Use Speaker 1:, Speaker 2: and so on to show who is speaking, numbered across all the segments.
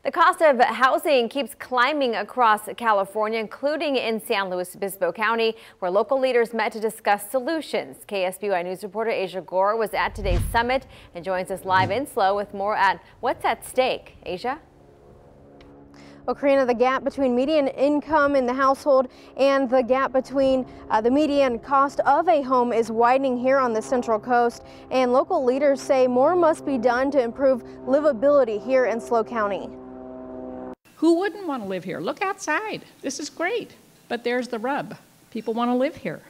Speaker 1: The cost of housing keeps climbing across California, including in San Luis Obispo County, where local leaders met to discuss solutions. KSBY News reporter Asia Gore was at today's summit and joins us live in SLO with more at What's at Stake. Asia?
Speaker 2: Well, Karina, the gap between median income in the household and the gap between the median cost of a home is widening here on the Central Coast, and local leaders say more must be done to improve livability here in SLO County.
Speaker 3: Who wouldn't want to live here? Look outside. This is great. But there's the rub. People want to live here.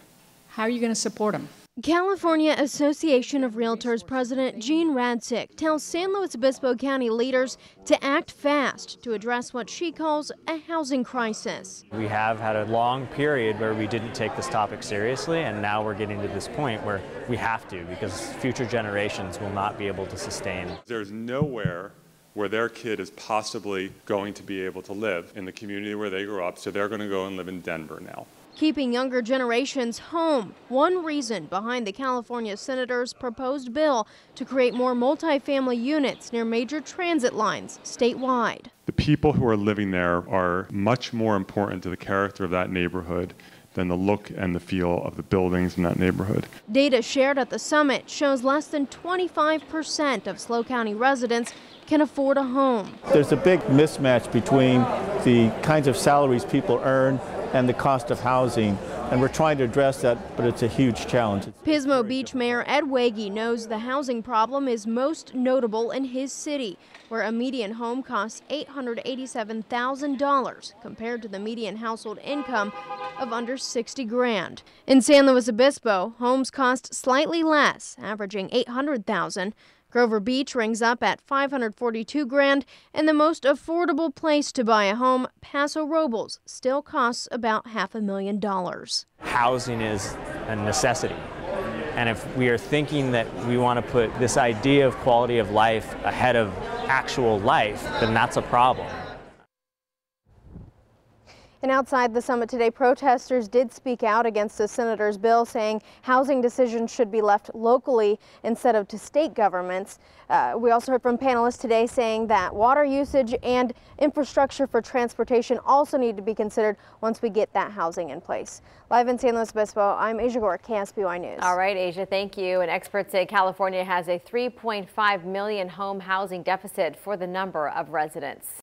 Speaker 3: How are you going to support them?
Speaker 2: California Association of Realtors President Jean Radsick tells San Luis Obispo County leaders to act fast to address what she calls a housing crisis.
Speaker 4: We have had a long period where we didn't take this topic seriously, and now we're getting to this point where we have to, because future generations will not be able to sustain.
Speaker 5: There's nowhere where their kid is possibly going to be able to live in the community where they grew up, so they're going to go and live in Denver now.
Speaker 2: Keeping younger generations home, one reason behind the California senators' proposed bill to create more multifamily units near major transit lines statewide.
Speaker 5: The people who are living there are much more important to the character of that neighborhood than the look and the feel of the buildings in that neighborhood.
Speaker 2: Data shared at the summit shows less than 25% of SLO County residents can afford a home.
Speaker 6: There's a big mismatch between the kinds of salaries people earn and the cost of housing, and we're trying to address that, but it's a huge challenge.
Speaker 2: Pismo Beach Mayor Ed Wagey knows the housing problem is most notable in his city, where a median home costs $887,000 compared to the median household income of under 60 grand. In San Luis Obispo, homes cost slightly less, averaging $800,000. Grover Beach rings up at $542 grand, and the most affordable place to buy a home, Paso Robles, still costs about $500,000.
Speaker 4: Housing is a necessity, and if we are thinking that we want to put this idea of quality of life ahead of actual life, then that's a problem.
Speaker 2: And outside the summit today, protesters did speak out against the senator's bill, saying housing decisions should be left locally instead of to state governments. We also heard from panelists today saying that water usage and infrastructure for transportation also need to be considered once we get that housing in place. Live in San Luis Obispo, I'm Asia Gore, KSBY News.
Speaker 1: All right, Asia, thank you. And experts say California has a 3.5 million home housing deficit for the number of residents.